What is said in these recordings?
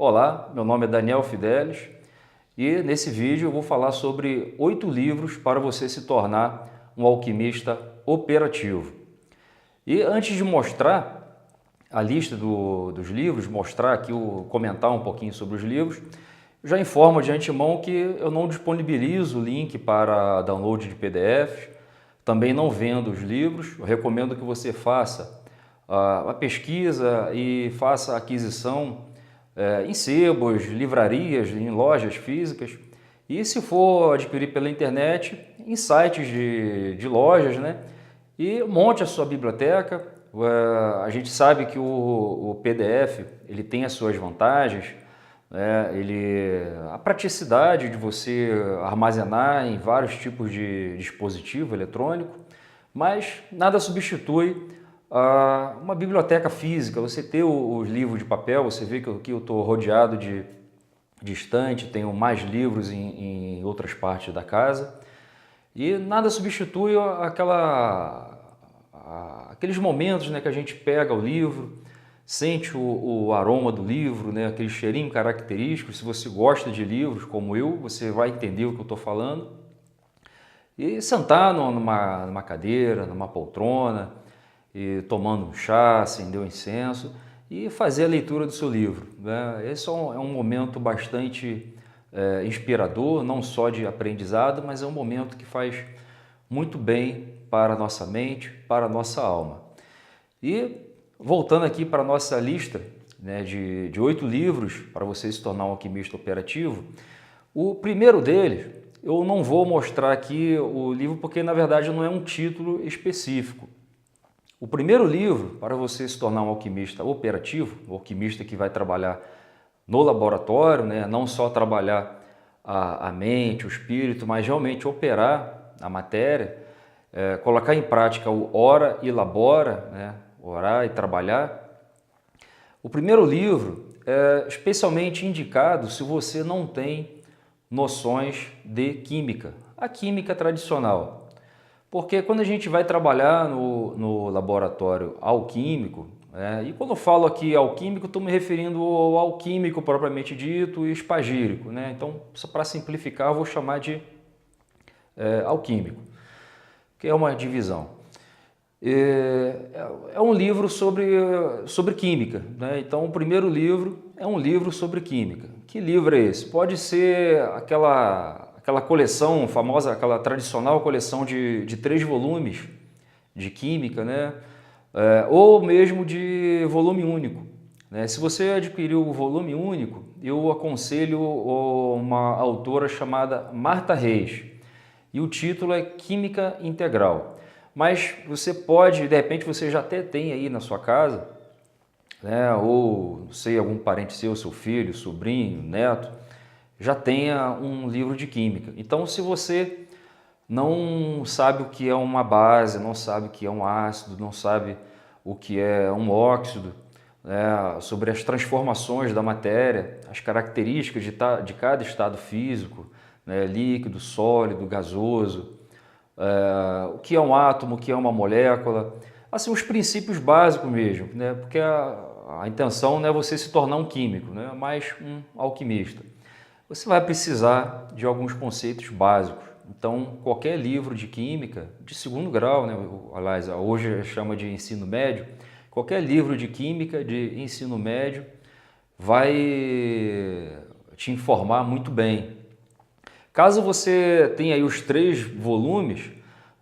Olá, meu nome é Daniel Fidelis e nesse vídeo eu vou falar sobre 8 livros para você se tornar um alquimista operativo. E antes de mostrar a lista dos livros, mostrar aqui, comentar um pouquinho sobre os livros, já informo de antemão que eu não disponibilizo o link para download de PDFs, também não vendo os livros. Eu recomendo que você faça a pesquisa e faça a aquisição em sebos, livrarias, em lojas físicas, e se for adquirir pela internet, em sites de lojas, né? E monte a sua biblioteca. A gente sabe que o PDF ele tem as suas vantagens, né? A praticidade de você armazenar em vários tipos de dispositivo eletrônico, mas nada substitui uma biblioteca física. Você ter os livros de papel, você vê que aqui eu estou rodeado de estante, tenho mais livros em outras partes da casa, e nada substitui aqueles momentos, né, que a gente pega o livro, sente o aroma do livro, né, aquele cheirinho característico. Se você gosta de livros como eu, você vai entender o que eu estou falando, e sentar numa cadeira, numa poltrona, e tomando um chá, acender um incenso e fazer a leitura do seu livro, né? Esse é um momento bastante inspirador, não só de aprendizado, mas é um momento que faz muito bem para a nossa mente, para a nossa alma. E voltando aqui para a nossa lista, né, de 8 livros para você se tornar um alquimista operativo, o primeiro deles, eu não vou mostrar aqui o livro porque na verdade não é um título específico. O primeiro livro para você se tornar um alquimista operativo, um alquimista que vai trabalhar no laboratório, né? Não só trabalhar a mente, o espírito, mas realmente operar a matéria, colocar em prática o ora e labora, né? Orar e trabalhar. O primeiro livro é especialmente indicado se você não tem noções de química, a química tradicional. Porque quando a gente vai trabalhar no laboratório alquímico, e quando eu falo aqui alquímico, estou me referindo ao alquímico propriamente dito e espagírico, né? Então, para simplificar, eu vou chamar de alquímico, que é uma divisão. É um livro sobre química, né? Então, o primeiro livro é um livro sobre química. Que livro é esse? Pode ser aquela coleção famosa, aquela tradicional coleção de 3 volumes de química, né? Ou mesmo de volume único, né? Se você adquirir o volume único, eu aconselho uma autora chamada Martha Reis, e o título é Química Integral. Mas você pode, de repente você já até tem aí na sua casa, né? Ou não sei, algum parente seu filho, sobrinho, neto, já tenha um livro de química. Então, se você não sabe o que é uma base, não sabe o que é um ácido, não sabe o que é um óxido, né, sobre as transformações da matéria, as características de cada estado físico, né, líquido, sólido, gasoso, o que é um átomo, o que é uma molécula, assim, os princípios básicos mesmo, né, porque a intenção não é você se tornar um químico, né, mas um alquimista. Você vai precisar de alguns conceitos básicos. Então, qualquer livro de química, de segundo grau, né? Aliás, hoje chama de ensino médio, qualquer livro de química de ensino médio vai te informar muito bem. Caso você tenha aí os 3 volumes,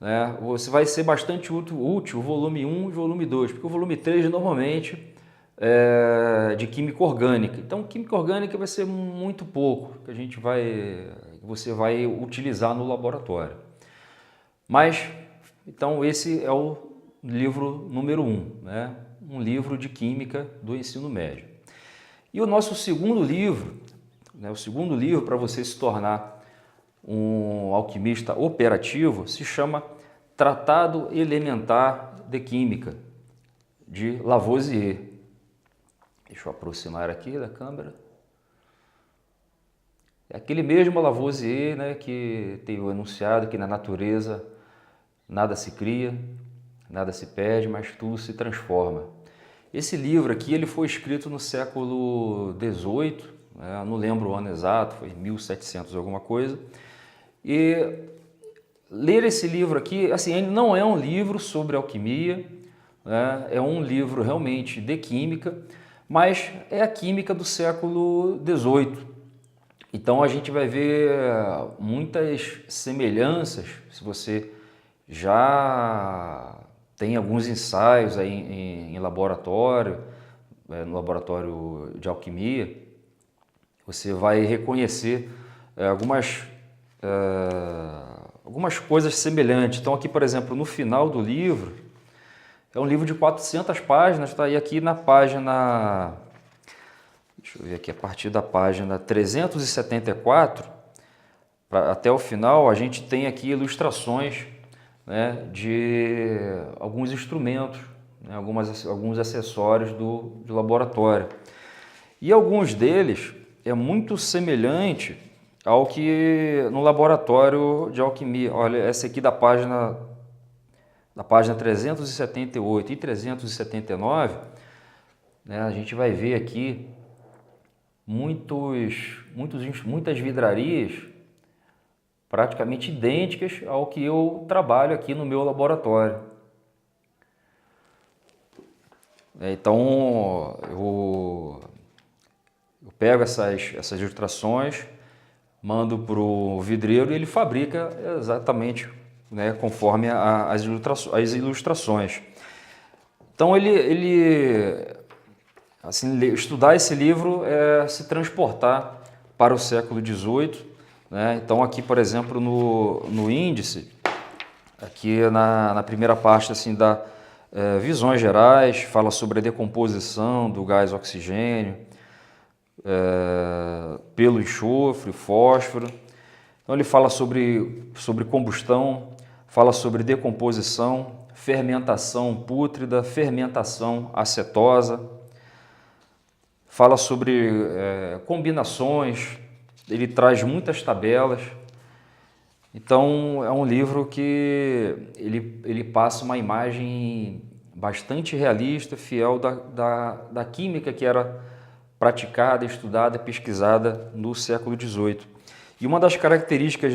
né, você vai ser bastante útil o volume 1 e o volume 2, porque o volume 3 normalmente de química orgânica. Então, química orgânica vai ser muito pouco que você vai utilizar no laboratório. Mas, então, esse é o livro número 1, né? Um livro de química do ensino médio. E o nosso segundo livro, né, o segundo livro para você se tornar um alquimista operativo, se chama Tratado Elementar de Química, de Lavoisier. Deixa eu aproximar aqui da câmera. É aquele mesmo Lavoisier, né, que tem o enunciado que na natureza nada se cria, nada se perde, mas tudo se transforma. Esse livro aqui ele foi escrito no século XVIII, né? Não lembro o ano exato, foi 1700 alguma coisa. E ler esse livro aqui, assim, ele não é um livro sobre alquimia, né? É um livro realmente de química, mas é a química do século XVIII. Então a gente vai ver muitas semelhanças, se você já tem alguns ensaios aí em laboratório, no laboratório de alquimia, você vai reconhecer algumas coisas semelhantes. Então aqui, por exemplo, no final do livro, é um livro de 400 páginas, tá? E aqui na página, deixa eu ver aqui, a partir da página 374, até o final, a gente tem aqui ilustrações, né, de alguns instrumentos, né, alguns acessórios do laboratório. E alguns deles é muito semelhante ao que no laboratório de alquimia. Olha, essa aqui da página 378 e 379, né, a gente vai ver aqui muitas vidrarias praticamente idênticas ao que eu trabalho aqui no meu laboratório. Então eu pego essas ilustrações, mando para o vidreiro e ele fabrica exatamente, né, conforme as ilustrações. Então assim, estudar esse livro é se transportar para o século XVIII. Né? Então aqui, por exemplo, no índice, aqui na primeira parte assim, da visões gerais, fala sobre a decomposição do gás oxigênio, pelo enxofre, fósforo. Então ele fala sobre combustão, fala sobre decomposição, fermentação pútrida, fermentação acetosa, fala sobre combinações. Ele traz muitas tabelas. Então é um livro que ele passa uma imagem bastante realista, fiel da química que era praticada, estudada, pesquisada no século XVIII. E uma das características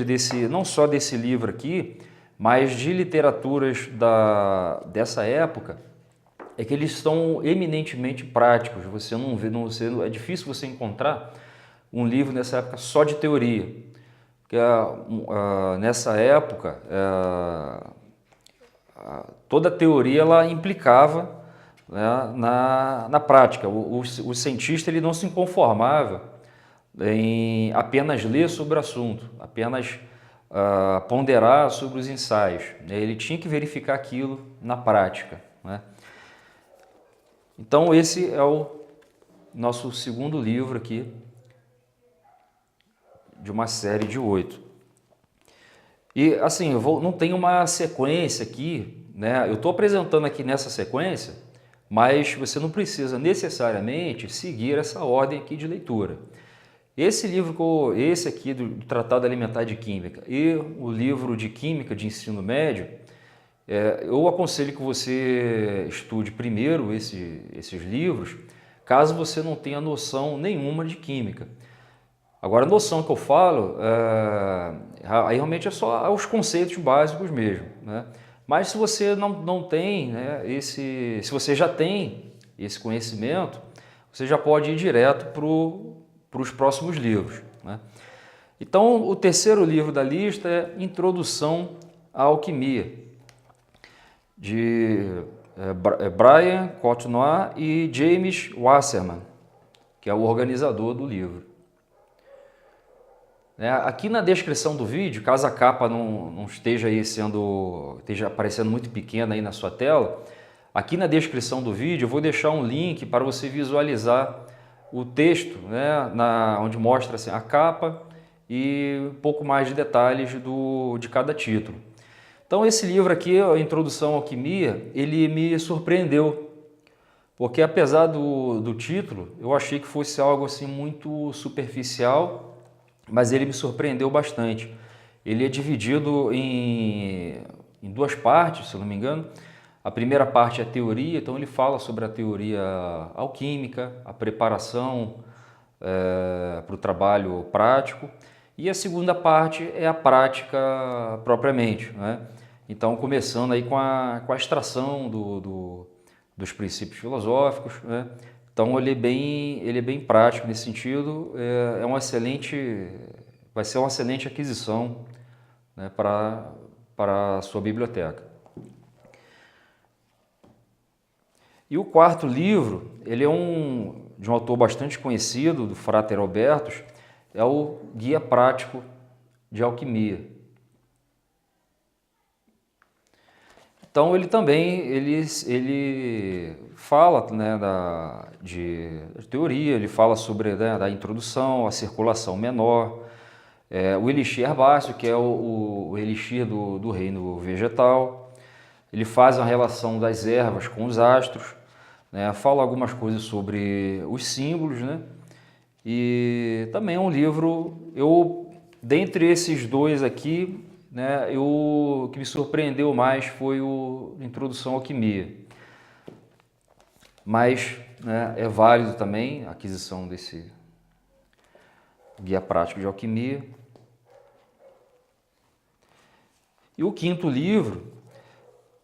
não só desse livro aqui, mas de literaturas dessa época, é que eles são eminentemente práticos. Você não vê, é difícil você encontrar um livro nessa época só de teoria, porque nessa época toda a teoria ela implicava, né, na prática. O cientista ele não se conformava em apenas ler sobre o assunto, apenas ponderar sobre os ensaios. Ele tinha que verificar aquilo na prática, né? Então esse é o nosso segundo livro aqui, de uma série de 8. E assim, não tem uma sequência aqui, né? Eu estou apresentando aqui nessa sequência, mas você não precisa necessariamente seguir essa ordem aqui de leitura. Esse livro, esse aqui do Tratado Alimentar de Química e o livro de Química de Ensino Médio, eu aconselho que você estude primeiro esses livros, caso você não tenha noção nenhuma de química. Agora, a noção que eu falo, aí realmente é só os conceitos básicos mesmo, né? Mas se você não tem, né, se você já tem esse conhecimento, você já pode ir direto para os próximos livros, né? Então, o terceiro livro da lista é Introdução à Alquimia, de Brian Courtnoy e James Wasserman, que é o organizador do livro. Aqui na descrição do vídeo, caso a capa não esteja aparecendo muito pequena aí na sua tela, aqui na descrição do vídeo eu vou deixar um link para você visualizar o texto, né, onde mostra assim, a capa e um pouco mais de detalhes de cada título. Então esse livro aqui, a Introdução à Alquimia, ele me surpreendeu, porque apesar do título, eu achei que fosse algo assim muito superficial, mas ele me surpreendeu bastante. Ele é dividido em duas partes, se eu não me engano. A primeira parte é a teoria, então ele fala sobre a teoria alquímica, a preparação para o trabalho prático. E a segunda parte é a prática propriamente, né? Então, começando aí com a extração dos princípios filosóficos, né? Então, ele é bem prático nesse sentido, vai ser uma excelente aquisição, né, para a sua biblioteca. E o quarto livro, ele é de um autor bastante conhecido, do Frater Albertus, é o Guia Prático de Alquimia. Então ele também ele fala, né, de teoria, ele fala sobre, né, da introdução, a circulação menor, o elixir herbáceo, que é o elixir do reino vegetal. Ele faz a relação das ervas com os astros, né, fala algumas coisas sobre os símbolos, né? E também é um livro, dentre esses dois aqui, né, o que me surpreendeu mais foi o Introdução à Alquimia. Mas, né, é válido também a aquisição desse Guia Prático de Alquimia. E o quinto livro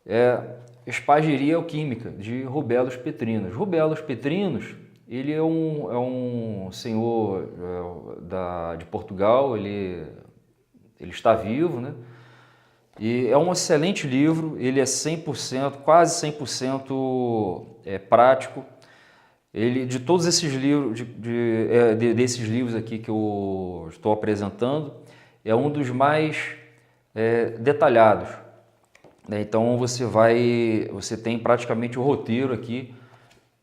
é Espagiria Alquímica, de Rubelos Petrinos. Rubelos Petrinos, ele é um senhor de Portugal, ele está vivo, né? E é um excelente livro, ele é 100%, quase 100% prático. Ele, de todos esses livros, desses livros aqui que eu estou apresentando, é um dos mais detalhados. Então você tem praticamente o roteiro aqui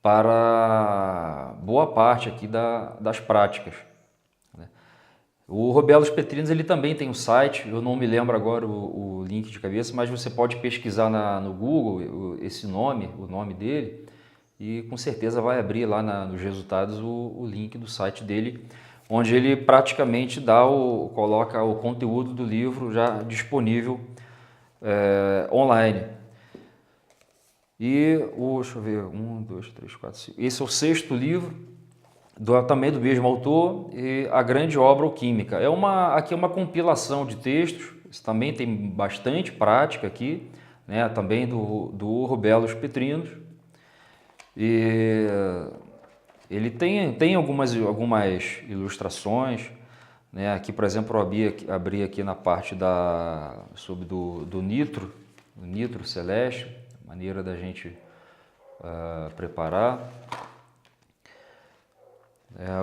para boa parte aqui das práticas. O Rubelos Petrinos, ele também tem um site, eu não me lembro agora o link de cabeça, mas você pode pesquisar no Google esse nome, o nome dele, e com certeza vai abrir lá nos resultados o link do site dele, onde ele praticamente coloca o conteúdo do livro já disponível online. E deixa eu ver, 1, 2, 3, 4, 5. Esse é o sexto livro, também do mesmo autor, e A Grande Obra Alquímica. Aqui é uma compilação de textos, também tem bastante prática aqui, né, também do Rubelos Petrinos. E ele tem algumas ilustrações, né? Aqui, por exemplo, eu abri aqui na parte sobre do nitro celeste, maneira da gente preparar.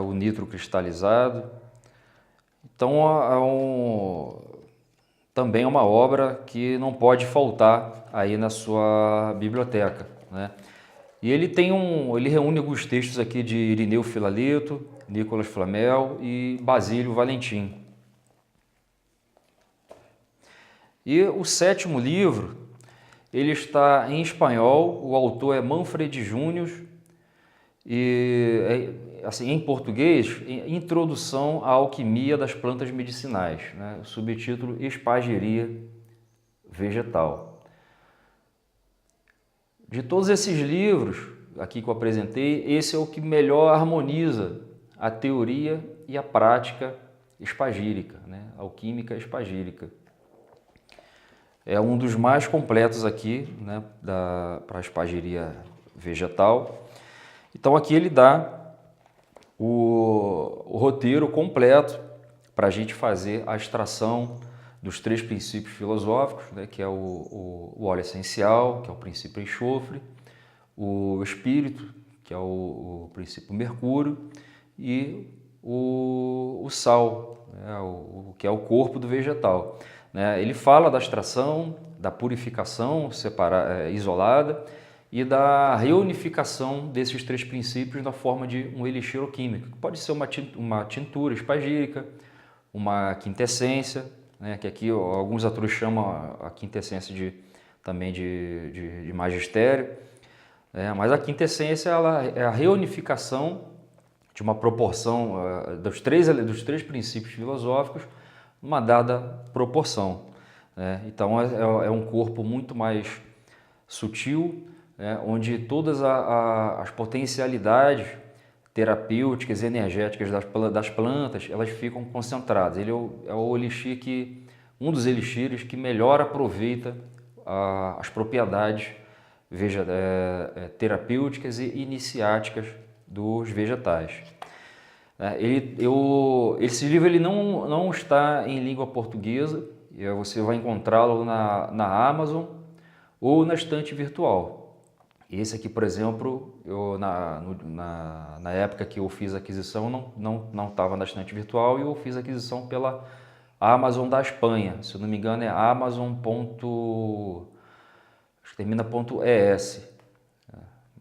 O nitro cristalizado. Então, também é uma obra que não pode faltar aí na sua biblioteca, né? E ele reúne alguns textos aqui de Irineu Filaleto, Nicolas Flamel e Basílio Valentim. E o sétimo livro, ele está em espanhol, o autor é Manfred Júnior, e assim, em português, Introdução à Alquimia das Plantas Medicinais, né? O subtítulo Espagiria Vegetal. De todos esses livros aqui que eu apresentei, esse é o que melhor harmoniza a teoria e a prática espagírica, né? Alquímica espagírica. É um dos mais completos aqui, né, para a espagiria vegetal. Então aqui ele dá o roteiro completo para a gente fazer a extração dos 3 princípios filosóficos, né, que é o óleo essencial, que é o princípio enxofre, o espírito, que é o princípio mercúrio, e o sal, né, que é o corpo do vegetal, né? Ele fala da extração, da purificação isolada e da reunificação desses 3 princípios na forma de um elixir alquímico. Pode ser uma tintura espagírica, uma quintessência, né, que aqui alguns autores chamam a quintessência também de magistério, mas a quintessência é a reunificação de uma proporção dos três princípios filosóficos numa dada proporção, né? Então é um corpo muito mais sutil, né, onde todas as potencialidades terapêuticas e energéticas das plantas, elas ficam concentradas. Ele é o elixir um dos elixires que melhor aproveita as propriedades terapêuticas e iniciáticas dos vegetais. Esse livro ele não está em língua portuguesa, e você vai encontrá-lo na Amazon ou na estante virtual. Esse aqui, por exemplo, na época que eu fiz a aquisição, não estava na estante virtual, e eu fiz a aquisição pela Amazon da Espanha. Se eu não me engano, é Amazon. Acho que termina .es.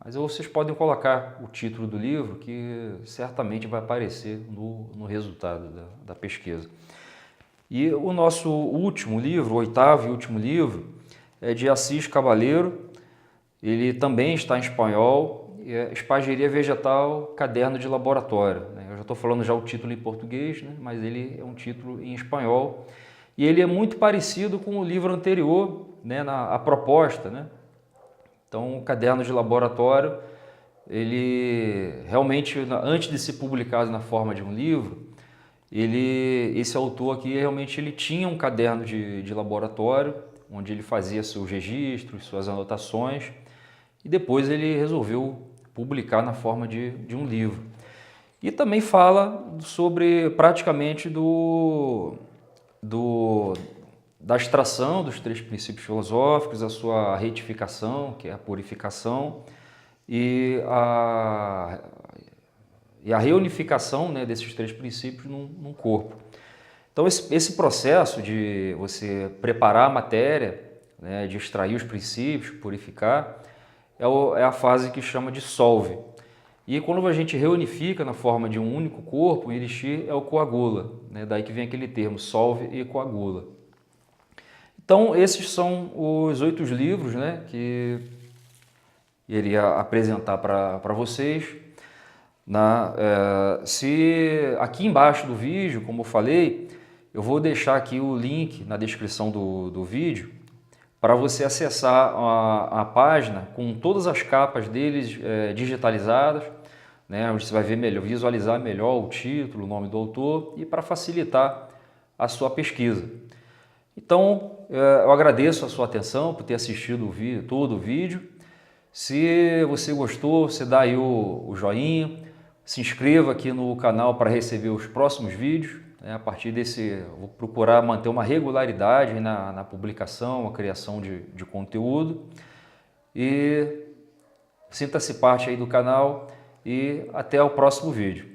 Mas vocês podem colocar o título do livro, que certamente vai aparecer no resultado da pesquisa. E o nosso último livro, o oitavo e último livro, é de Assis Cabaleiro. Ele também está em espanhol, é Espageria Vegetal, Caderno de Laboratório. Eu já estou falando já o título em português, né? Mas ele é um título em espanhol. E ele é muito parecido com o livro anterior, né? A proposta, né? Então, o Caderno de Laboratório, ele realmente, antes de ser publicado na forma de um livro, esse autor aqui, realmente ele tinha um caderno de laboratório, onde ele fazia seus registros, suas anotações, e depois ele resolveu publicar na forma de um livro. E também fala sobre praticamente da extração dos 3 princípios filosóficos, a sua retificação, que é a purificação, e a reunificação, né, desses 3 princípios num corpo. Então esse processo de você preparar a matéria, né, de extrair os princípios, purificar, é a fase que chama de solve. E quando a gente reunifica na forma de um único corpo, o elixir é o coagula, né? Daí que vem aquele termo, solve e coagula. Então esses são os 8 livros, né, que iria apresentar para vocês. Aqui embaixo do vídeo, como eu falei, eu vou deixar aqui o link na descrição do vídeo, para você acessar a página com todas as capas deles digitalizadas, né, onde você vai ver melhor, visualizar melhor o título, o nome do autor, e para facilitar a sua pesquisa. Então, eu agradeço a sua atenção por ter assistido todo o vídeo. Se você gostou, você dá aí o joinha, se inscreva aqui no canal para receber os próximos vídeos. A partir desse, vou procurar manter uma regularidade na publicação, a criação de conteúdo. E sinta-se parte aí do canal e até o próximo vídeo.